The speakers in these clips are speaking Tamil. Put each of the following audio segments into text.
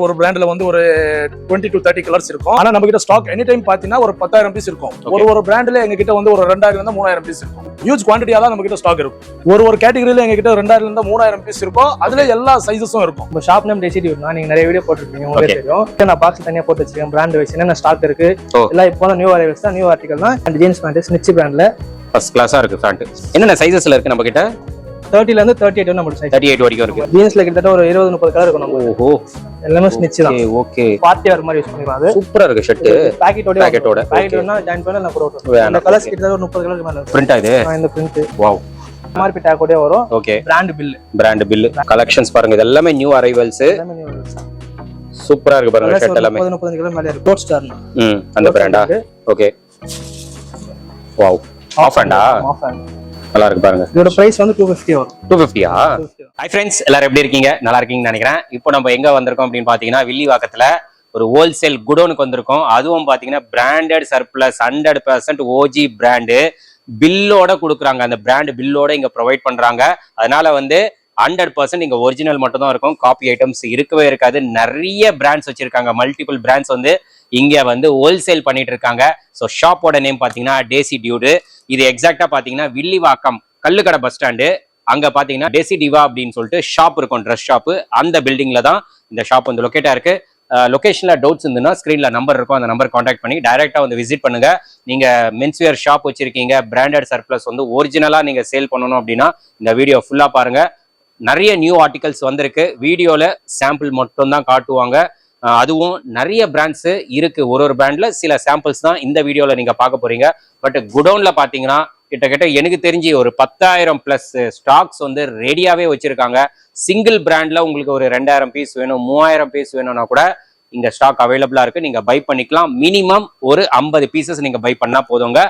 ஒரு பிராண்ட்ல வந்து ஒரு 20 to 30 கலர்ஸ் இருக்கும். ஆனா நம்ம கிட்ட ஸ்டாக் எனி டைம் பாத்தீங்கன்னா ஒரு 10,000 பீஸ் இருக்கும். ஒரு பிராண்ட்ல எங்க கிட்ட வந்து ஒரு 2000 இருந்து 3000 பீஸ் இருக்கும். ஹியூஜ் குவாண்டிட்டியா தான் நம்ம கிட்ட ஸ்டாக் இருக்கும். ஒரு கேட்டகரியில எங்க கிட்ட 2000 இருந்து 3000 பீஸ் இருக்கும். அதுல எல்லா சைஸஸும் இருக்கும். நம்ம ஷாப் நேம் டெசிடியூட்னா நீங்க நிறைய வீடியோ போட்டுருப்பீங்க, உங்களுக்கு தெரியும். நான் பாக்ஸ் தனியா போட்டு வச்சிருக்கேன், பிராண்ட் வைஸ் என்ன ஸ்டாக் இருக்கு எல்லாம். இப்போ நியூ அரைவல்ஸ் தான், நியூ ஆர்டிகல் தான். அண்ட் ஜீன்ஸ் பேண்ட் ஸ்னிட்ச் பிராண்ட்ல ஃபர்ஸ்ட் கிளாஸா இருக்கு பேண்ட். என்னென்ன சைஸஸ்ல இருக்கு நம்ம கிட்ட? 30 ல இருந்து 38 நம்ம சைஸ் 38 வரைக்கும் இருக்கு. ஜீன்ஸ்ல கிட்டத்தட்ட ஒரு 20-30 கலர் இருக்கும் நம்ம. ஓஹோ, எல்லாமே ஸ்னிட்ச் தான். ஓகே, பார்ட்டி வேர் மாதிரி யூஸ் பண்ணிக்கலாம். அது சூப்பரா இருக்கு. ஷர்ட் பாக்கெட்டோட பாக்கெட்னா ஜாயின் பண்ணா நான் போடுறோம். அந்த கலர்ஸ் கிட்டத்தட்ட ஒரு 30 கலருக்கு மேல இருக்கு. பிரிண்ட் ஆகுது இந்த பிரிண்ட். வாவ், எம்ஆர்பி டேக் ஓட வரும். ஓகே, பிராண்ட் பில் கலெக்ஷன்ஸ் பாருங்க. இது எல்லாமே நியூ அரைவல்ஸ். சூப்பரா இருக்கு பாருங்க. ஷர்ட் எல்லாமே 30 கிலோ மேல இருக்கு. ரோட் ஸ்டார் அந்த பிராண்டா? ஓகே, வாவ், ஆஃப் ஹேண்டா? ஆஃப் ஹேண்ட் நல்லா இருக்கு பாருங்க. இதோட பிரைஸ் வந்து 250 வரும். 250-ஆ? ஹாய் ஃப்ரெண்ட்ஸ், எல்லாரும் எப்படி இருக்கீங்க? நல்லா இருக்கீங்கன்னு நினைக்கிறேன். இப்போ நம்ம எங்க வந்திருக்கோம் அப்படின்னு பாத்தீங்கன்னா, வில்லிவாக்கத்துல ஒரு ஹோல்சேல் குடோனுக்கு வந்திருக்கோம். அதுவும் பாத்தீங்கன்னா பிராண்டட் சர்ப்ளஸ் 100% ஓஜி பிராண்டு பில்லோட கொடுக்குறாங்க. அந்த பிராண்ட் பில்லோட இங்க ப்ரொவைட் பண்றாங்க. அதனால வந்து 100% இங்க ஒரிஜினல் மட்டும் தான் இருக்கும். காப்பி ஐட்டம்ஸ் இருக்கவே இருக்காது. நிறைய பிராண்ட்ஸ் வச்சிருக்காங்க. மல்டிபிள் பிராண்ட்ஸ் வந்து இங்க வந்து ஹோல்சேல் பண்ணிட்டு இருக்காங்க. ஸோ ஷாப்போட நேம் பாத்தீங்கன்னா டெசிடியூட். இது எக்ஸாக்டா பாத்தீங்கன்னா வில்லிவாக்கம் கல்லுக்கடை பஸ் ஸ்டாண்டு. அங்க பாத்தீங்கன்னா டெசிடிவா அப்படின்னு சொல்லிட்டு ஷாப் இருக்கும், ட்ரெஸ் ஷாப். அந்த பில்டிங்ல தான் இந்த ஷாப் வந்து லொக்கேட்டா இருக்கு. லொகேஷன்ல டவுட்ஸ் இருந்ததுன்னா ஸ்கிரீன்ல நம்பர் இருக்கும், அந்த நம்பர் கான்டாக்ட் பண்ணி டைரக்டா வந்து விசிட் பண்ணுங்க. நீங்க மென்ஸ்வேர் ஷாப் வச்சிருக்கீங்க, பிராண்டட் சர்ப்ளஸ் வந்து ஒரிஜினலா நீங்க சேல் பண்ணணும் அப்படின்னா இந்த வீடியோ ஃபுல்லா பாருங்க. நிறைய நியூ ஆர்டிகல்ஸ் வந்திருக்கு. வீடியோல சாம்பிள் மட்டும் தான் காட்டுவாங்க. அதுவும் நிறைய பிராண்ட்ஸ் இருக்கு. ஒரு பிராண்ட்ல சில சாம்பிள்ஸ் தான் இந்த வீடியோல நீங்க பார்க்க போறீங்க. பட் குடோன்ல பாத்தீங்கன்னா கிட்டத்தட்ட எனக்கு தெரிஞ்சு ஒரு 10,000 பிளஸ் ஸ்டாக்ஸ் வந்து ரெடியாவே வச்சிருக்காங்க. சிங்கிள் பிராண்ட்ல உங்களுக்கு ஒரு 2000 பீஸ் வேணும், 3000 பீஸ் வேணும்னா கூட இங்க ஸ்டாக் அவைலபிளா இருக்கு. நீங்க பை பண்ணிக்கலாம். மினிமம் ஒரு 50 பீசஸ் நீங்க பை பண்ணா போதுங்க.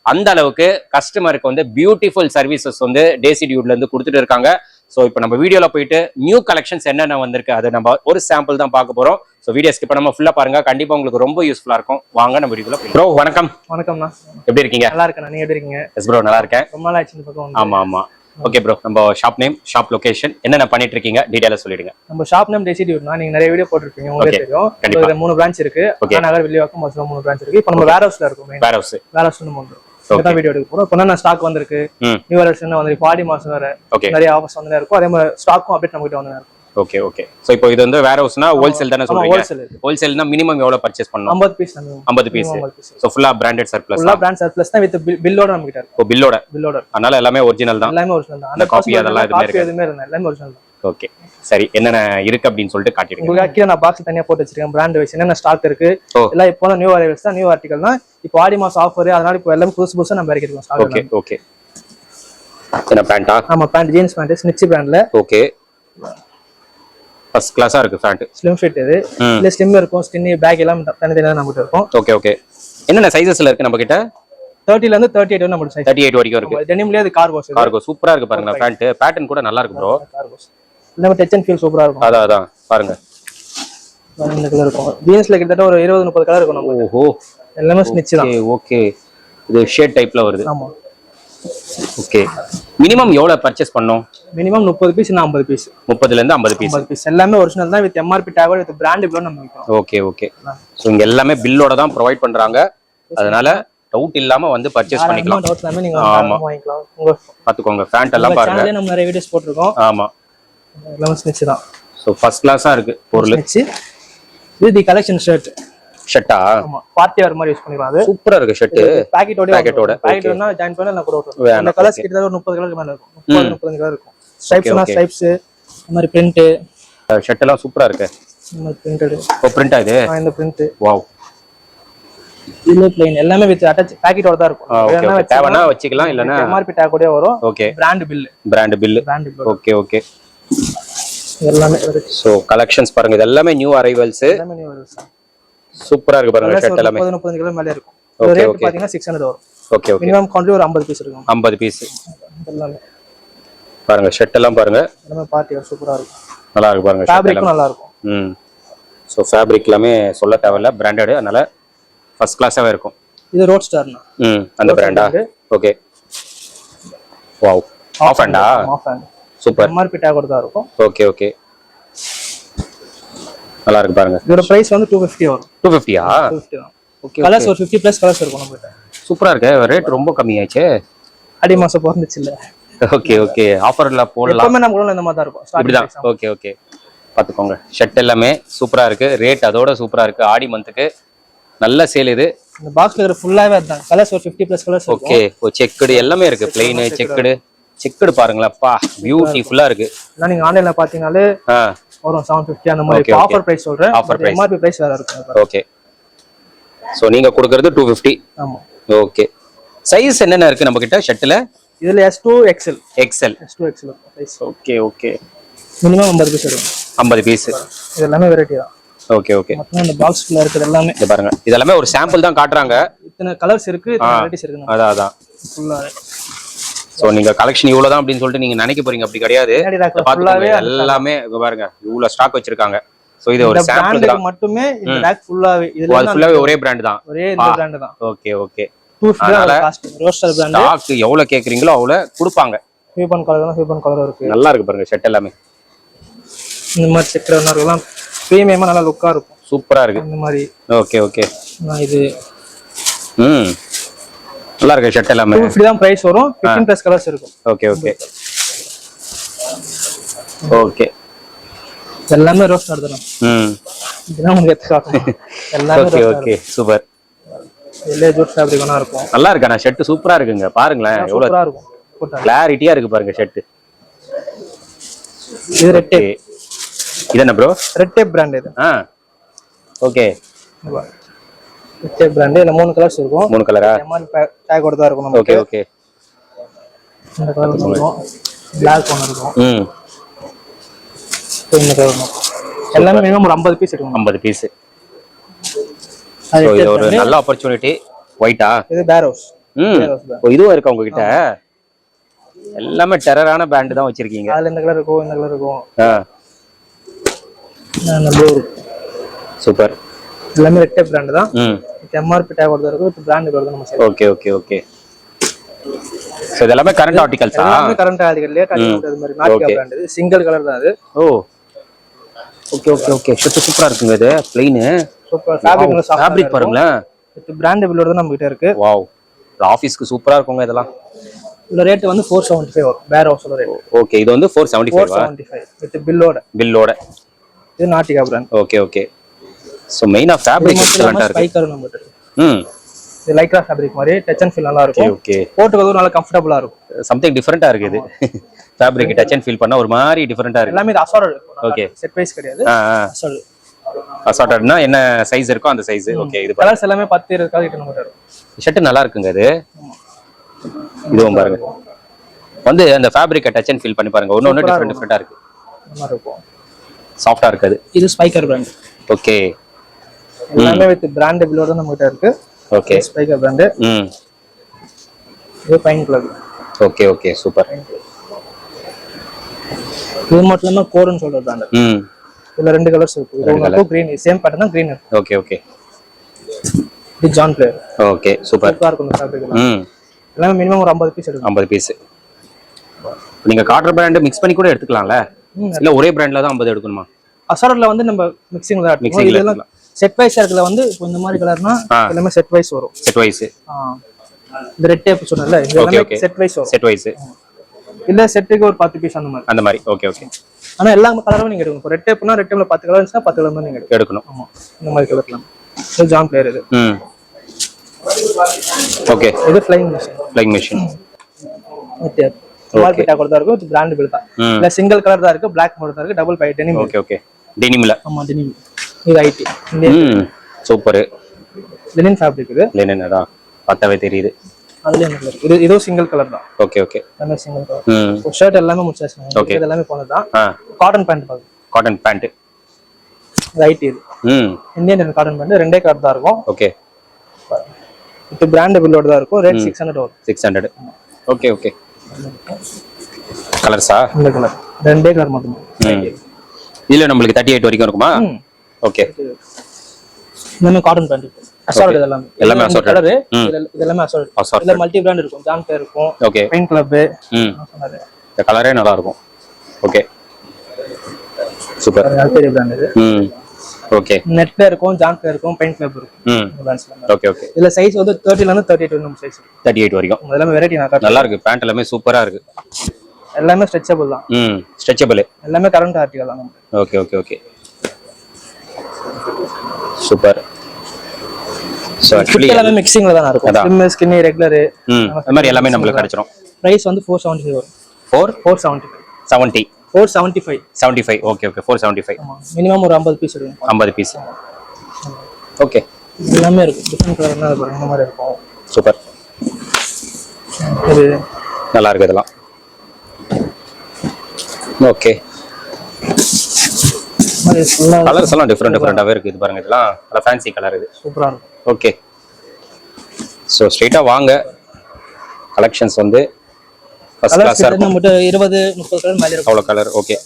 அந்த அளவுக்கு கஸ்டமருக்கு வந்து பியூட்டிஃபுல் சர்வீசஸ் வந்து டெசிடியூட்ல இருந்து கொடுத்துட்டு இருக்காங்க. ஸோ இப்போ நம்ம வீடியோல போயிட்டு நியூ கலெக்ஷன்ஸ் என்னென்ன வந்திருக்கு அது நம்ம ஒரு சாம்பிள் தான் பார்க்க போறோம். ஸோ வீடியோ ஸ்கிப் பண்ணாம ஃபுல்லா பாருங்க. கண்டிப்பா உங்களுக்கு ரொம்ப யூஸ்ஃபுல்லா இருக்கும். வாங்க நம்ம வீடியோல ப்ரோ. வணக்கம். வணக்கம்ண்ணா, எப்படி இருக்கீங்க? நல்லா இருக்கேன். நீங்க எப்படி இருக்கீங்க? எஸ் ப்ரோ, நல்லா இருக்கேன். ரொம்ப நாள் ஆச்சு இந்த பக்கம். ஆமா. ஓகே ப்ரோ, நம்ம ஷாப் நேம், ஷாப் லொகேஷன், என்னென்ன பண்ணிட்டு இருக்கீங்க டீடைலா சொல்லிடுங்க. நம்ம ஷாப் நேம் டெசிடியூட்னா நீங்க நிறைய வீடியோ போட்டுருப்பீங்க, உங்களுக்கு தெரியும். 3 பிரான்ச் இருக்கு. நகர், வில்லிவாக்கம், மொத்தம் 3 பிரான்ச் இருக்கு. இப்போ நம்ம வேர் ஹவுஸ்ல இருக்கோம். வேர் ஹவுஸ் நம்ம வீடியோ எடுக்க போறோம். இப்போ ஸ்டாக் வந்திருக்கு. நியூ அரைவல்ஸ் வந்து ஆடி மாசம் வேற நிறைய ஆஃபர்ஸ் வந்து இருக்கும். அதே மாதிரி ஸ்டாக்கும் அப்டேட் நம்ம கிட்ட வந்து இருக்கும். ஓகே. சோ இப்போ இது வந்து வேர் ஹவுஸ்னா ஹோல்சேல் தான சொல்றீங்க? ஹோல்சேல்னா மினிமம் எவ்வளவு பர்சேஸ் பண்ணனும்? 50 பீஸ். சோ ஃபுல்லா பிராண்டட் சர்ப்ளஸ். ஃபுல்லா பிராண்ட் சர்ப்ளஸ் தான் வித் பில்லோட நம்ம கிட்ட இருக்கு. பில்லோட. அதனால எல்லாமே ஒரிஜினல் தான். அந்த காப்பி அதெல்லாம் எதுவுமே இல்ல. எல்லாமே ஒரிஜினல் தான். ஓகே, சரி. என்னென்ன இருக்கு அப்படின்னு சொல்லிட்டு காட்டிடுங்க. உங்களுக்கு கீழ நான் பாக்ஸ் தனியா போட்டு வச்சிருக்கேன், பிராண்ட் வைஸ் என்னென்ன ஸ்டாக் இருக்கு எல்லாம். இப்போ நியூ அரைவல்ஸ் தான், நியூ ஆர்டிகல் தான். இப்போ ஆடி மாசம் ஆஃபர், அதனால இப்போ எல்லாமே புதுசா நம்ம இறக்கிருக்கோம் ஸ்டாக். ஓகே. என்ன பேண்டா? ஆமா, பேண்ட் ஜீன்ஸ் பேண்ட் ஸ்னிட்ச் பிராண்ட்ல. ஓகே, ஃபர்ஸ்ட் கிளாஸா இருக்கு பேண்ட். ஸ்லிம் ஃபிட் இது. இல்ல ஸ்லிம் இருக்கும், ஸ்கின்னி, பேக் எல்லாம் தனித்தனியா நம்ம கிட்ட இருக்கும். ஓகே. என்னென்ன சைஸஸ்ல இருக்கு நம்ம கிட்ட? 30 ல இருந்து 38 வரை நம்ம சைஸ். 38 வரைக்கும் இருக்கு. டெனிம்லயே அது கார்கோ சூப்பரா இருக்கு பாருங்க. பேண்ட் பேட்டர்ன் கூட நல்லா இருக்கு ப்ரோ. எல்லாமே டச் அண்ட் ஃபீல் சூப்பரா இருக்கும். அதான் பாருங்க. இந்த கலர் இருக்கும். ஜீன்ஸ்ல கிட்டத்தட்ட ஒரு 20-30 கலர் இருக்கும் நம்ம. ஓஹோ, எல்லாமே ஸ்னிட்ச் தான். ஓகே. இது ஷேட் டைப்ல வருது. ஆமா. ஓகே. மினிமம் எவ்வளவு பர்ச்சேஸ் பண்ணோம்? மினிமம் 30 பீஸ் இல்ல 50 பீஸ். 30 ல இருந்து 50 பீஸ். எல்லாமே ஒரிஜினல் தான் with MRP tag with brand பில்லோட நம்ம விக்கிறோம். ஓகே. சோ இங்க எல்லாமே பில்லோட தான் ப்ரொவைட் பண்றாங்க. அதனால டவுட் இல்லாம வந்து பர்ச்சேஸ் பண்ணிக்கலாம். டவுட் இல்லாம நீங்க வாங்கிக்கலாம். உங்க பாத்துக்கோங்க. பேண்ட் எல்லாம் பாருங்க. சேனல்ல நம்ம நிறைய வீடியோஸ் போட்டுருக்கோம். ஆமா. எல்லாமே ஸ்னிட்ச் தான். சோ ஃபர்ஸ்ட் கிளாஸா இருக்கு பொருள். ஸ்னிட்ச். இது தி கலெக்ஷன் ஷர்ட்டா? ஆமா, பார்ட்டி வேர் மாதிரி யூஸ் பண்ணிக்கலாம். அது சூப்பரா இருக்கு ஷர்ட். பாக்கெட்டோட ஜாயின் பண்ணா நான் கூட ஓட்டுறேன். அந்த கலர்ஸ் கிட்ட ஒரு 30 கலருக்கு மேல இருக்கும். 30 கலர் இருக்கும். ஸ்ட்ரைப்ஸ் இந்த மாதிரி பிரிண்ட். ஷர்ட் எல்லாம் சூப்பரா இருக்கு. இந்த மாதிரி பிரிண்டட். பிரிண்ட் ஆகுது. இந்த பிரிண்ட். வாவ். இல்ல பிளைன் எல்லாமே வித் அட்டாச் பாக்கெட்டோட தான் இருக்கும். தேவனா வச்சுக்கலாம், இல்லனா எம்ஆர்பி டேக் கூட வரும். ஓகே. Brand bill. ஓகே. எல்லாமே. சோ கலெக்ஷன்ஸ் பாருங்க. இது எல்லாமே நியூ அரைவல்ஸ். சூப்பரா இருக்கு பாருங்க. ஷர்ட் எல்லாமே 30 கிலோ மேல இருக்கும். ரேட் பாத்தீங்கன்னா 600 வரும். ஓகே. மினிமம் குவாண்டிட்டி ஒரு 50 பீஸ் இருக்கும். 50 பீஸ். எல்லாமே பாருங்க. ஷர்ட் எல்லாம் பாருங்க. எல்லாமே பார்ட்டி வேர் சூப்பரா இருக்கும். நல்லா இருக்கு பாருங்க. ஃபேப்ரிக்கும் நல்லா இருக்கும். சோ ஃபேப்ரிக் எல்லாமே சொல்ல தேவையில்ல, பிராண்டட். அதனால ஃபர்ஸ்ட் கிளாஸாவே இருக்கும். இது ரோட் ஸ்டார்னா. அந்த பிராண்டா? ஓகே. வாவ். ஆஃப் ஹேண்டா? Half hand. Super. MRP tag கூட தான் இருக்கும். ஓகே. நல்லா இருக்கு பாருங்க. இதோட பிரைஸ் வந்து 250 வரும். 250-ஆ? 250 தான். ஓகே. கலர்ஸ் ஒரு 50 பிளஸ் கலர்ஸ் இருக்கும் நம்ம கிட்ட. சூப்பரா இருக்கு. ரேட் ரொம்ப கம்மியாச்சே. ஆடி மாசம் பிறந்துச்சு இல்ல. Okay okay. ஆஃபர்ல போடலாம். எப்பவுமே நம்ம கூட இந்த மாதிரி தான் இருக்கும். இப்படிதான். Okay okay. பாத்துக்கோங்க. ஷர்ட் எல்லாமே சூப்பரா இருக்கு. ரேட் அதோட சூப்பரா இருக்கு. ஆடி மந்த்துக்கு நல்ல சேல் இது. இந்த பாக்ஸ்ல இருக்கிற ஃபுல்லாவே அதான். கலர்ஸ் ஒரு 50 பிளஸ் கலர்ஸ் இருக்கும். ஓகே. ஓ செக்குடு எல்லாமே இருக்கு. ப்ளைன் செக்குடு பாருங்களேன். அப்பா பியூட்டிஃபுல்லா இருக்கு. நான் நீங்க ஆன்லைன்ல பாத்தீங்கனாலே வரும் 750 அந்த மாதிரி. ஆஃபர் பிரைஸ் சொல்றேன். Offer price. எம்ஆர்பி பிரைஸ் வேற இருக்கு. ஓகே. சோ நீங்க கொடுக்கிறது 250. ஆமா. ஓகே. சைஸ் என்னென்ன இருக்கு நம்ம கிட்ட ஷர்ட்ல? இதுல S2 XL. S2 XL size. Okay okay. Minimum 50 piece வரும். 50 பீஸ். இது எல்லாமே வெரைட்டி தான். Okay okay. மொத்தம் இந்த பாக்ஸ்ல இருக்குது எல்லாமே. இத பாருங்க. இதெல்லாம் ஒரு சாம்பிள் தான் காட்றாங்க. இத்தனை கலர்ஸ் இருக்கு, இத்தனை வெரைட்டிஸ் இருக்கு. அதான் ஃபுல்லா. சோ நீங்க கலெக்ஷன் இவ்வளவு தான் அப்படினு சொல்லிட்டு நீங்க நினைக்க போறீங்க, அப்படி கிடையாது. ஃபுல்லாவே எல்லாமே இங்க பாருங்க. இவ்வளவு ஸ்டாக் வச்சிருக்காங்க. சோ இது ஒரு சாம்பிள் தான் மட்டுமே. இந்த ரேக் ஃபுல்லாவே இதெல்லாம் ஃபுல்லாவே ஒரே பிராண்ட் தான். ஒரே இந்த பிராண்ட் தான். Okay okay. 250 cost. Roadster brand. Stock எவ்வளவு கேக்குறீங்களோ அவ்வளவு கொடுப்பாங்க. ஹியூபன் கலர் இருக்கு. நல்லா இருக்கு பாருங்க ஷர்ட் எல்லாமே. இந்த மாதிரி செக்கர் எல்லாம் பிரீமியமா நல்லா லுக்கா இருக்கும். சூப்பரா இருக்கு இந்த மாதிரி. Okay okay. இது நல்லா இருக்கு ஷர்ட் எல்லாமே. 250 தான் பிரைஸ் வரும். 15 பிளஸ் கலர்ஸ் இருக்கும். Okay okay okay. எல்லாமே ரோஸ்ட் ஆடுறோம். இதெல்லாம் உங்களுக்கு எத்தனை எல்லாமே ஓகே ஓகே. சூப்பர். எல்லா ஜூட் ஃபேப்ரிக்னா இருக்கும். நல்லா இருக்கு. நான் ஷர்ட் சூப்பரா இருக்குங்க. பாருங்களேன் எவ்வளவு சூப்பரா இருக்கும். கிளாரிட்டியா இருக்கு பாருங்க ஷர்ட். இது ரெட் டேப். இது என்ன ப்ரோ? ரெட் டேப் பிராண்ட் இது. ஓகே. Red Tape brand. இதுல 3 கலர்ஸ் இருக்கும். 3 கலரா? எம்ஆர்பி டேக் ஓட தான் இருக்கும் நமக்கு. Okay okay. இந்த கலர் இருக்கும். Black ஒன்னு இருக்கும். இந்த கலர் இருக்கும். எல்லாமே மினிமம் ஒரு 50 பீஸ் இருக்கும். 50 பீஸ். சோ இது ஒரு நல்ல ஆப்பர்சூனிட்டி. ஒயிட்டா? இது பேரோஸ். இதுவும் இருக்கு உங்க கிட்ட. எல்லாமே டெரரான பிராண்ட் தான் வச்சிருக்கீங்க. அதுல இந்த கலர் இருக்கும், இந்த கலர் இருக்கும். இந்த ப்ளூ இருக்கு. சூப்பர். எல்லாமே ரெட் டேப் பிராண்ட் தான். எம்ஆர்பி டேக் ஓட இருக்கு. இது பிராண்ட் வருது நம்ம side. Okay okay okay. So இதெல்லாம் கரண்ட் ஆர்டிகல்ஸா? எல்லாமே கரண்ட் ஆர்டிகல். லேட் ஆர்டிகல் அது மாதிரி நாட்டிகா பிராண்ட். இது சிங்கிள் கலர் தான் அது. ஓ ஓகே ஓகே ஓகே. ஷர்ட் சூப்பரா இருக்குங்க. இது ப்ளைன் சூப்பர். ஃபேப்ரிக்ல சாஃப்ட் ஃபேப்ரிக் பாருங்க. இது பிராண்ட் பில்லோட தான் நம்ம கிட்ட இருக்கு. வாவ். ஆபீஸ்க்கு சூப்பரா இருக்குங்க இதெல்லாம். இந்த ரேட் வந்து 475 வரும். பேர் ஹவுஸ்ல ரேட். ஓகே. இது வந்து 475 வித் பில்லோட. இது Nautica brand. Okay okay. So மெயினா ஃபேப்ரிக் எக்ஸலென்ட்டா இருக்கு. ஸ்பைக்கர் நம்ம கிட்ட இருக்கு. இது லைக்ரா ஃபேப்ரிக் மாதிரி டச் அண்ட் ஃபீல் நல்லா இருக்கும். ஓகே. போட்டுக்கிறது நல்லா கம்ஃபர்ட்டபிளா இருக்கும். சம்திங் டிஃபரண்டா இருக்கு இது. ஃபேப்ரிக் டச் அண்ட் ஃபீல் பண்ணா ஒரு மாதிரி டிஃபரண்டா இருக்கு. எல்லாமே இது அசார்டட். ஓகே. செட் வைஸ் கிடையாது. அசார்டட். அசார்டட்னா என்ன சைஸ் இருக்கோ அந்த சைஸ். ஓகே. இது கலர்ஸ் எல்லாமே 10 20 கலர் கிட்ட நம்ம கிட்ட இருக்கு. ஷர்ட் நல்லா இருக்குங்க இது. இதுவும் பாருங்க. வந்து அந்த ஃபேப்ரிக் டச் அண்ட் ஃபீல் பண்ணி பாருங்க. ஒண்ணு டிஃபரண்டா இருக்கு. நல்லா இருக்கும். சாஃப்ட்டா இருக்குது. இது ஸ்பைக்கர் பிராண்ட். ஓகே. எல்லாமே வித் பிராண்ட் பில்லோட நம்ம கிட்ட இருக்கு. ஓகே. Spykar brand. இது fine colour. Okay okay. Super. இது மட்டும் இல்லாம கோரன் சொல்ற பிராண்ட். இதுல 2 கலர்ஸ் இருக்கு. இது வந்து green. சேம் பேட்டர்ன் தான் green. Okay okay. இது ஜான் பிளேயர். ஓகே. சூப்பர். சூப்பரா இருக்கும் இந்த ஃபேப்ரிக் எல்லாம். எல்லாமே மினிமம் ஒரு 50 பீஸ் எடுக்கும். 50 பீஸ். நீங்க காட்டர் பிராண்ட் மிக்ஸ் பண்ணி கூட எடுத்துக்கலாம்ல? இல்ல ஒரே பிராண்ட்ல தான் 50 எடுக்கணுமா? அசார்ட்ல வந்து நம்ம மிக்சிங்ல தான் எடுத்துக்கணும். இதெல்லாம் செட் வைஸ் இருக்குல வந்து இந்த மாதிரி கலர்னா எல்லாமே செட் வைஸ் வரும். Set wise. இந்த ரெட் டேப் சொன்னல இது எல்லாமே செட் வைஸ் வரும். Set wise. இல்ல செட்டுக்கு ஒரு 10 பீஸ் அந்த மாதிரி. Okay okay. ஆனா எல்லா கலரும் நீங்க எடுக்கணும். ரெட் டேப்னா ரெட் டேப்ல 10 கலர் இருந்துச்சுனா 10 கலர் தான் நீங்க எடுக்கணும். ஆமா. இந்த மாதிரி கலர்லாம். இது ஜான் பிளேயர் இது. ஓகே. இது flying machine. Okay. Mark take கூட இருக்கும். இது பிராண்ட் பில் தான். இல்ல சிங்கிள் கலர் தான் இருக்கு. Black மோட் தான் இருக்கு. Double by denim. Okay okay. டெனிம்ல. ஆமா டெனிம். இது ஐடி. சூப்பர். லினன் ஃபேப்ரிக் இது. லினன் அதான் பத்தவே தெரியுது. அதுல என்ன கலர்? இது இதோ சிங்கிள் கலர் தான். Okay okay. எல்லாமே சிங்கிள் கலர். ஷர்ட் எல்லாமே முடிச்சாச்சு. இது எல்லாமே போனது தான். காட்டன் பேண்ட் பாருங்க. Cotton pant. இது ஐடி இது. Indian cotton pant. ரெண்டே கலர் தான் இருக்கும். ஓகே. இது பிராண்ட் பில்லோட தான் இருக்கும். ரேட் 600 வரும். 600. Okay okay. கலர்ஸா? இந்த கலர். ரெண்டே கலர் மட்டும். இதுல நமக்கு 38 வரைக்கும் இருக்குமா? ஓகே. எல்லாமே காட்டன் பேண்ட். அசார்ட் எல்லாமே அசார்ட் கலர். இதெல்லாம் அசார்ட். இதுல மல்டி பிராண்ட் இருக்கும். ஜான் பேர் இருக்கும். ஓகே. Paint club. இந்த கலரே நல்லா இருக்கும். ஓகே. சூப்பர். ஆல்பேரி பிராண்ட் இது. ஓகே. நெட்ல இருக்கும், ஜான்ட்ல இருக்கும், பெயிண்ட்ல இருக்கும். Okay okay. இதுல சைஸ் வந்து 30 ல இருந்து 38 நம்ம சைஸ். 38 வரைக்கும். எல்லாமே வெரைட்டி நல்லா இருக்கு. பேண்ட் எல்லாமே சூப்பரா இருக்கு. எல்லாமே ஸ்ட்ரெச்சபிள் தான். ஸ்ட்ரெச்சபிள். எல்லாமே கரண்ட் ஆர்டிகல் தான். Okay okay okay. Super. So actually எல்லாமே மிக்சிங்ல தான் இருக்கும். ஸ்லிம், ஸ்கின்னி, ரெகுலர் அந்த மாதிரி எல்லாமே நமக்கு கிடைச்சிரும். பிரைஸ் வந்து 475 வரும். 475. 70. 475. 75. Okay okay. 475. மினிமம் ஒரு 50 பீஸ் இருக்கும். 50 பீஸ். ஓகே. எல்லாமே இருக்கு. டிஃபரண்ட் கலர்னா பாருங்க இந்த மாதிரி இருக்கும். சூப்பர். இது நல்லா இருக்கு இதெல்லாம். ஓகே. கலர்ஸ் எல்லாம் டிஃபரெண்டாவே இருக்கு. இது பாருங்க, இதெல்லாம் நல்லா ஃபேன்சி கலர். இது சூப்பரா இருக்கு. ஓகே. சோ ஸ்ட்ரைட்டா வாங்க. கலெக்ஷன்ஸ் வந்து ஃபர்ஸ்ட் கிளாஸ் இருக்கு. நம்ம 20 30 கலர் மேல இருக்கு. அவ்வளவு கலர். ஓகே.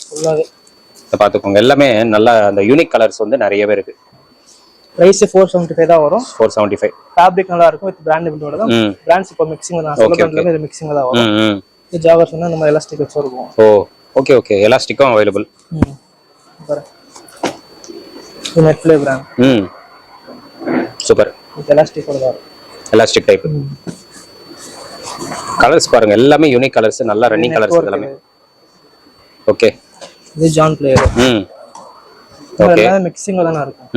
ஃபுல்லாவே இத பாத்துக்கோங்க. எல்லாமே நல்ல அந்த யூனிக் கலர்ஸ் வந்து நிறையவே இருக்கு. பிரைஸ் 475 தான் வரும். 475. ஃபேப்ரிக் நல்லா இருக்கும். வித் பிராண்ட் பில்டோட தான். பிராண்ட்ஸ் இப்போ மிக்சிங்ல தான். சொல்ல பிராண்ட்ல இது மிக்சிங்ல தான் வரும். இது ஜாகர்ஸ் வந்து நம்ம எலாஸ்டிக் வச்சு இருக்கும். ஓ ஓகே ஓகே. எலாஸ்டிக்கும் அவேலபிள். பாருங்க. இது நெட்ல பிராண்ட். சூப்பர். இது எலாஸ்டிக் ஓட வரும். Elastic type. கலர்ஸ் பாருங்க, எல்லாமே யூனிக் கலர்ஸ், நல்லா ரன்னிங் கலர்ஸ் எல்லாமே. ஓகே. இது ஜான் பிளேயர். ஓகே. எல்லாமே மிக்சிங்ல தான் இருக்கும்.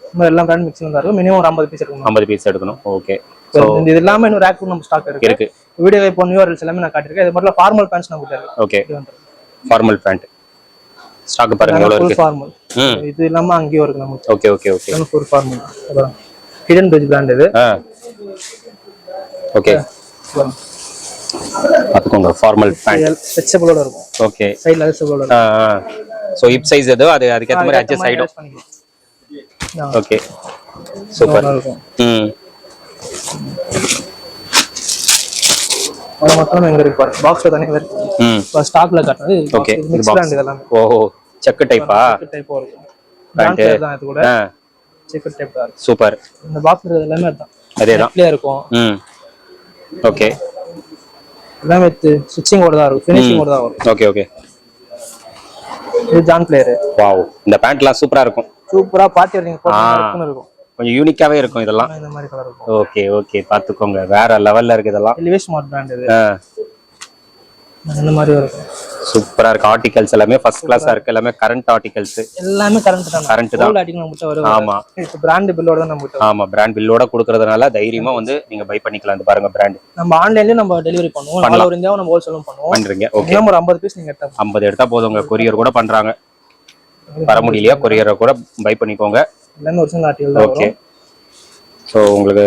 நம்ம எல்லாம் பிராண்ட் மிக்சிங்ல தான் இருக்கும். மினிமம் ஒரு 50 பீஸ் எடுக்கணும். 50 பீஸ் எடுக்கணும். ஓகே. சோ இது எல்லாமே இன்னும் ரேக் நம்ம ஸ்டாக் இருக்கு. வீடியோ இப்போ நியூ அரல்ஸ் எல்லாமே நான் காட்டிருக்கேன். இது மட்டும் ஃபார்மல் பேண்ட்ஸ் நம்ம கிட்ட இருக்கு. ஓகே. ஃபார்மல் பேண்ட் ஸ்டாக் பாருங்க எவ்வளவு இருக்கு. ஃபார்மல். இது இல்லாம அங்கேயும் இருக்கு நமக்கு. Okay okay okay. இது ஃபுல் ஃபார்மல். அப்புறம் ஹிடன் பேஜ் பிராண்ட் இது. ஓகே. பாத்துக்கோங்க, ஃபார்மல் பேண்ட் ஸ்ட்ரெச்சபிளோட இருக்கும். ஓகே. சைடுல ஸ்ட்ரெச்சபிளோட. சோ ஹிப் சைஸ் ஏதோ அதுக்கு ஏத்த மாதிரி அட்ஜஸ்ட் ஆயிடும். ஓகே. சூப்பர். அது மட்டும் எங்க இருக்கு பாருங்க. பாக்ஸ்ல தனியா இருக்கு. ஸ்டாக்ல காட்டுறது. ஓகே. மிக்ஸ் பிராண்ட் இதெல்லாம். ஓஹோ, செக் டைப்பா? செக் டைப் இருக்கும். பேண்ட் தான் இது கூட. செக் டைப் தான். சூப்பர். இந்த பாக்ஸ்ல எல்லாமே அதான். அதேதான். க்ளியர் இருக்கும். ஓகே. எல்லாமே ஸ்டிச்சிங் ஓட தான் இருக்கும். ஃபினிஷிங் ஓட தான் வரும். Okay okay. இது ஜான் பிளேயர். வாவ், இந்த பேண்ட்லாம் சூப்பரா இருக்கும். சூப்பரா பார்ட்டி வேர் நீங்க போட்டுட்டு இருக்கும். கொஞ்சம் யூனிக்காவே இருக்கும் இதெல்லாம். இந்த மாதிரி கலர் இருக்கும். Okay okay. பாத்துக்கோங்க, வேற லெவல்ல இருக்கு இதெல்லாம். எலிவேஷன் ஸ்மார்ட் பிராண்ட் இது. இந்த மாதிரி இருக்கும். சூப்பரா இருக்கு. ஆர்டிகல்ஸ் எல்லாமே ஃபர்ஸ்ட் கிளாஸா இருக்கு. எல்லாமே கரண்ட் ஆர்டிகல்ஸ். எல்லாமே கரண்ட் தான். கரண்ட் தான். ஆர்டிகல் நம்ம கிட்ட வரும். ஆமா. இப்போ பிராண்ட் பில்லோட தான் நம்ம கிட்ட. ஆமா, பிராண்ட் பில்லோட கொடுக்கறதுனால தைரியமா வந்து நீங்க பை பண்ணிக்கலாம். இந்த பாருங்க பிராண்ட். நம்ம ஆன்லைன்லயே நம்ம டெலிவரி பண்ணுவோம். ஆல் ஓவர் இந்தியாவும் நம்ம ஹோல்சேலும் பண்ணுவோம். பண்றீங்க. ஓகே. நம்ம ஒரு 50 பீஸ் நீங்க எடுத்தா 50 எடுத்தா போதுங்க. கொரியர் கூட பண்றாங்க. வர முடியலையா கொரியரை கூட பை பண்ணிக்கோங்க. எல்லாமே ஒரிஜினல் ஆர்டிகல் தான். ஓகே. சோ உங்களுக்கு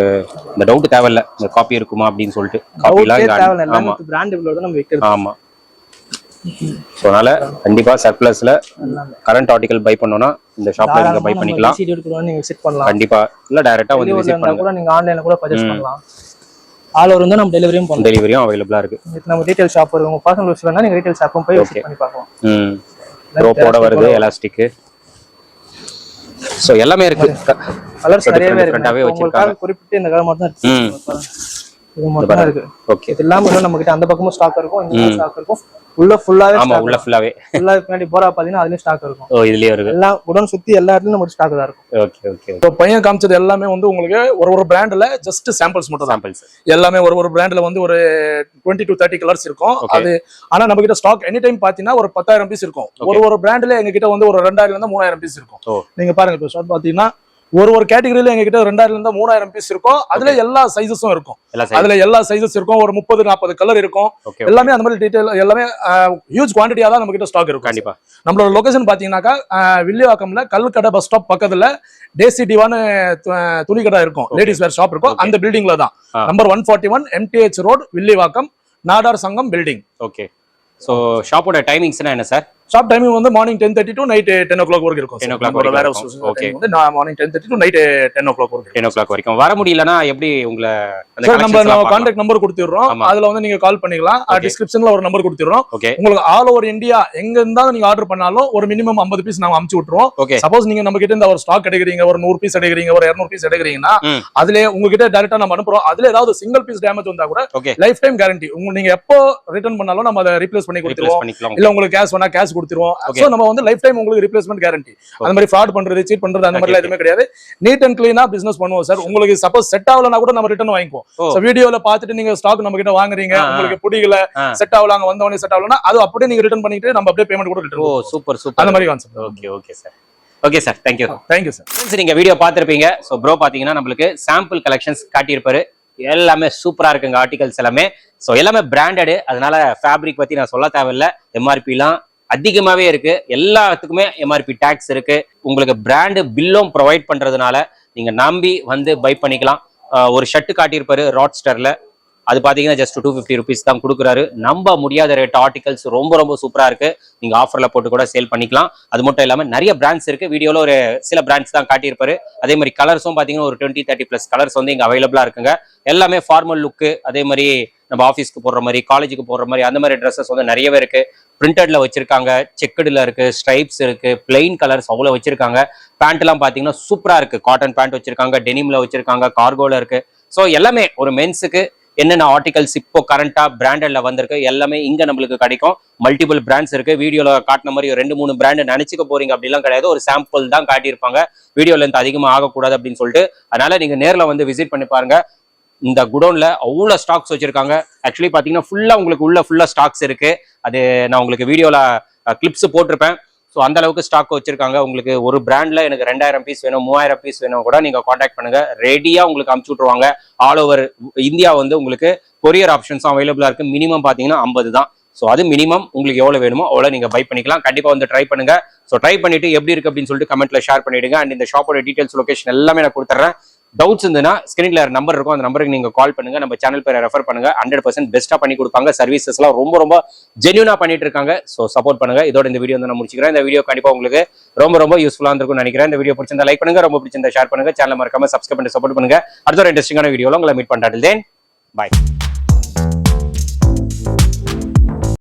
இந்த டவுட் தேவையில்ல, இந்த காப்பி இருக்குமா அப்படின்னு சொல்லிட்டு. காப்பிலாம் தேவையில்ல. எல்லாமே பிராண்ட் பில்லோட நம்ம விக்கிறது. ஆமா. சோ அதனால கண்டிப்பா சர்ப்ளஸ்ல கரண்ட் ஆர்டிகல் பை பண்ணனும்னா இந்த ஷாப்ல நீங்க பை பண்ணிக்கலாம். விசிட் எடுத்துட்டு நீங்க விசிட் பண்ணலாம். கண்டிப்பா. இல்ல டைரக்டா வந்து விசிட் பண்ணலாம். கூட நீங்க ஆன்லைன்ல கூட பர்சேஸ் பண்ணலாம். ஆல் ஓவர் வந்து நம்ம டெலிவரியும் பண்ணுவோம். டெலிவரியும் அவேலபிளா இருக்கு. இது நம்ம ரீட்டைல் ஷாப் இருக்கு. உங்க பர்சனல் யூஸ் வேணா நீங்க ரீட்டைல் ஷாப்பும் போய் விசிட் பண்ணி பார்க்கலாம். ரோப்போட வருது, எலாஸ்டிக். சோ எல்லாமே இருக்கு. கலர்ஸ் நிறையவே இருக்கு. டிஃபரண்டாவே வச்சிருக்காங்க. குறிப்பிட்ட இந்த கலர் மட்டும் தான் இது மட்டும் இருக்கு. ஓகே. இது எல்லாமே நம்ம கிட்ட அந்த பக்கமும் ஸ்டாக் இருக்கும், இந்த ஸ்டாக் இருக்கும். உள்ள ஃபுல்லாவே ஆமா, உள்ள ஃபுல்லாவே பின்னாடி போறா பாத்தீங்கன்னா அதுலயும் ஸ்டாக் இருக்கும். ஓ, இதுலயே இருக்கு. எல்லாம் உடன் சுத்தி எல்லா இடத்துலயும் நம்ம ஸ்டாக் தான் இருக்கும். Okay okay. இப்போ பையன் காமிச்சது எல்லாமே வந்து உங்களுக்கு ஒரு பிராண்ட்ல ஜஸ்ட் சாம்பிள்ஸ் மட்டும் தான். சாம்பிள்ஸ் எல்லாமே ஒரு பிராண்ட்ல வந்து ஒரு 20 to 30 கலர்ஸ் இருக்கும். அது ஆனா நம்ம கிட்ட ஸ்டாக் எனி டைம் பாத்தீங்கன்னா ஒரு 10,000 பீஸ் இருக்கும். ஒரு பிராண்ட்ல எங்க கிட்ட வந்து ஒரு 2000 இருந்து 3000 பீஸ் இருக்கும். நீங்க பாருங்க, இப்போ ஷார்ட் பாத்தீங்கன்னா ஒரு கேட்டகரியில எங்க கிட்ட 2000 இருந்து 3000 பீஸ் இருக்கும். அதுல எல்லா சைஸஸும் இருக்கும். அதுல எல்லா சைஸஸ் இருக்கும். ஒரு 30-40 கலர் இருக்கும். எல்லாமே அந்த மாதிரி டீடைல் எல்லாமே ஹியூஜ் குவாண்டிட்டியா தான் நம்ம கிட்ட ஸ்டாக் இருக்கும். கண்டிப்பா. நம்மளோட லொகேஷன் பாத்தீங்கன்னாக்கா வில்லிவாக்கம்ல கல்கடை பஸ் ஸ்டாப் பக்கத்துல டேசி டிவான்னு துணிக்கடை இருக்கும். லேடிஸ் வேர் ஷாப் இருக்கும். அந்த பில்டிங்ல தான். Number 141 MTH road, Villivakkam, Nadar சங்கம் பில்டிங். ஓகே. சோ ஷாப்போட டைமிங்ஸ்னா என்ன சார்? ஷாப் டைமிங் வந்து மார்னிங் 10:30 to நைட் 10 o'clock வரைக்கும் இருக்கும். 10 o'clock வரைக்கும். ஓகே. வந்து மார்னிங் 10:30 to நைட் 10 o'clock வரைக்கும். 10 o'clock வரைக்கும். வர முடியலனா எப்படி உங்களை அந்த நம்ம கான்டாக்ட் நம்பர் கொடுத்துறோம். அதுல வந்து நீங்க கால் பண்ணிக்கலாம். டிஸ்கிரிப்ஷன்ல ஒரு நம்பர் கொடுத்துறோம். உங்களுக்கு ஆல் ஓவர் இந்தியா எங்க இருந்தாலும் நீங்க ஆர்டர் பண்ணாலும் ஒரு மினிமம் 50 பீஸ் நாம அனுப்பிச்சு விட்டுருவோம். சப்போஸ் நீங்க நம்ம கிட்ட இந்த ஒரு ஸ்டாக் எடுக்கிறீங்க, ஒரு 100 பீஸ் எடுக்கிறீங்க, ஒரு 200 பீஸ் எடுக்கிறீங்கன்னா அதுல உங்ககிட்ட டைரக்டா நம்ம அனுப்புறோம். அதுல ஏதாவது சிங்கிள் பீஸ் டேமேஜ் வந்தா கூட லைஃப் டைம் கேரண்டி. நீங்க எப்போ ரிட்டர்ன் பண்ணாலும் நம்ம அதை ரீப்ளேஸ் பண்ணி கொடுத்துருவோம். இல்ல உங்களுக்கு கேஷ் வேணா கேஷ் கொடுத்துருவோம். சோ நம்ம வந்து லைஃப் டைம் உங்களுக்கு ரிப்ளேஸ்மெண்ட் கேரண்டி. அந்த மாதிரி ஃப்ராட் பண்றது சீட் பண்றது அந்த மாதிரி எதுவுமே கிடையாது. நீட் அண்ட் கிளீனா பிசினஸ் பண்ணுவோம் சார். உங்களுக்கு சப்போஸ் செட் ஆகலனா கூட நம்ம ரிட்டர்ன் வாங்கிக்குவோம். சோ வீடியோல பாத்துட்டு நீங்க ஸ்டாக் நம்ம கிட்ட வாங்குறீங்க, உங்களுக்கு பிடிக்கல, செட் ஆகல, அங்க வந்தவனே செட் ஆகலனா அது அப்படியே நீங்க ரிட்டர்ன் பண்ணிட்டு நம்ம அப்படியே பேமெண்ட் கூட ரிட்டர்ன். ஓ சூப்பர் சூப்பர், அந்த மாதிரி concept. Okay sir. Okay sir, thank you. Thank you sir. Friends, நீங்க வீடியோ பார்த்திருப்பீங்க. ஸோ ப்ரோ பாத்தீங்கன்னா நம்மளுக்கு சாம்பிள் கலெக்ஷன்ஸ் காட்டியிருப்பாரு. எல்லாமே சூப்பரா இருக்குங்க ஆர்டிகல்ஸ் எல்லாமே. ஸோ எல்லாமே பிராண்டடு, அதனால ஃபேப்ரிக் பத்தி நான் சொல்ல தேவையில்லை. எம்ஆர்பிலாம் அதிகமாவே இருக்கு. எல்லாத்துக்குமே எம்ஆர்பி டேக்ஸ் இருக்கு. உங்களுக்கு பிராண்டு பில்லும் ப்ரொவைட் பண்றதுனால நீங்க நம்பி வந்து பை பண்ணிக்கலாம். ஒரு ஷர்ட் காட்டியிருப்பாரு ராட்ஸ்டர்ல, அது பாத்தீங்கன்னா ஜஸ்ட் 250 rupees தான் கொடுக்குறாரு. நம்ப முடியாத ரேட். ஆர்டிகல்ஸ் ரொம்ப ரொம்ப சூப்பரா இருக்கு. நீங்க ஆஃபர்ல போட்டு கூட சேல் பண்ணிக்கலாம். அது மட்டும் இல்லாம நிறைய பிராண்ட்ஸ் இருக்கு. வீடியோல ஒரு சில பிராண்ட்ஸ் தான் காட்டியிருப்பாரு. அதே மாதிரி கலர்ஸும் பாத்தீங்கன்னா ஒரு 20-30+ கலர்ஸ் வந்து இங்க அவைலபிளா இருக்குங்க. எல்லாமே ஃபார்மல் லுக்கு, அதே மாதிரி நம்ம ஆஃபீஸ்க்கு போடுற மாதிரி, காலேஜுக்கு போடுற மாதிரி அந்த மாதிரி ட்ரெஸ்ஸஸ் வந்து நிறையவே இருக்கு. பிரிண்டட்ல வச்சிருக்காங்க, செக்குடுல இருக்கு, ஸ்ட்ரைப்ஸ் இருக்கு, பிளெயின் கலர்ஸ் அவ்வளோ வச்சிருக்காங்க. பேண்ட் எல்லாம் பாத்தீங்கன்னா சூப்பரா இருக்கு. காட்டன் பேண்ட் வச்சிருக்காங்க, டெனிம்ல வச்சிருக்காங்க, கார்கோல இருக்கு. ஸோ எல்லாமே ஒரு மென்ஸுக்கு என்னென்ன ஆர்டிகல்ஸ் இப்போ கரண்டா பிராண்டட்ல வந்திருக்கு எல்லாமே இங்க நம்மளுக்கு கிடைக்கும். மல்டிபிள் பிராண்ட்ஸ் இருக்கு. வீடியோல காட்டின மாதிரி 2-3 பிராண்ட் நினைச்சுக்க போறீங்க அப்படிலாம் கிடையாது. ஒரு சாம்பிள் தான் காட்டியிருப்பாங்க. வீடியோ லென்த் அதிகமா ஆகக்கூடாது அப்படின்னு சொல்லிட்டு. அதனால நீங்க நேர்ல வந்து விசிட் பண்ணி பாருங்க. இந்த குடோன்ல அவ்வளோ ஸ்டாக்ஸ் வச்சிருக்காங்க. ஆக்சுவலி பாத்தீங்கன்னா ஃபுல்லா உங்களுக்கு உள்ள ஃபுல்லா ஸ்டாக்ஸ் இருக்கு. அது நான் உங்களுக்கு வீடியோல கிளிப்ஸ் போட்டிருப்பேன். ஸோ அந்த அளவுக்கு ஸ்டாக் வச்சிருக்காங்க. உங்களுக்கு ஒரு பிராண்ட்ல எனக்கு 2000 பீஸ் வேணும், 3000 பீஸ் வேணும் கூட நீங்க காண்டாக்ட் பண்ணுங்க. ரெடியா உங்களுக்கு அமுச்சு விட்டுருவாங்க. ஆல் ஓவர் இந்தியா வந்து உங்களுக்கு கொரியர் ஆப்ஷன்ஸும் அவைலபிளா இருக்கு. மினிமம் பாத்தீங்கன்னா 50 தான். ஸோ அது மினிமம். உங்களுக்கு எவ்வளவு வேணுமோ அவ்வளோ நீங்க பை பண்ணிக்கலாம். கண்டிப்பா வந்து ட்ரை பண்ணுங்க. ஸோ ட்ரை பண்ணிட்டு எப்படி இருக்கு அப்படின்னு சொல்லிட்டு கமெண்ட்ல ஷேர் பண்ணிடுங்க. அண்ட் இந்த ஷாப்போட டீடைல்ஸ், லொகேஷன் எல்லாமே நான் கொடுத்துறேன். டவுட்ஸ் இருந்ததுன்னா ஸ்கிரீன்ல நம்பர் இருக்கும், அந்த நம்பருக்கு நீங்க கால் பண்ணுங்க. நம்ம சேனல் பேரை ரெஃபர் பண்ணுங்க. 100% பெஸ்ட்டா பண்ணி கொடுப்பாங்க. சர்வீசஸ் எல்லாம் ரொம்ப ரொம்ப ஜென்யூனா பண்ணிட்டு இருக்காங்க. ஸோ சப்போர்ட் பண்ணுங்க. இதோட இந்த வீடியோ வந்து நான் முடிச்சுக்கிறேன். இந்த வீடியோ கண்டிப்பா உங்களுக்கு ரொம்ப ரொம்ப யூஸ்ஃபுல்லா இருக்கும்னு நினைக்கிறேன். இந்த வீடியோ பிடிச்சிருந்தா லைக் பண்ணுங்க, ரொம்ப பிடிச்சிருந்தா ஷேர் பண்ணுங்க, சேனல் மறக்காம சப்ஸ்கிரைப் பண்ணி சப்போர்ட் பண்ணுங்க. அடுத்த ஒரு இன்ட்ரெஸ்டிங்கான வீடியோல உங்களை மீட் பண்றேன். தென் பை.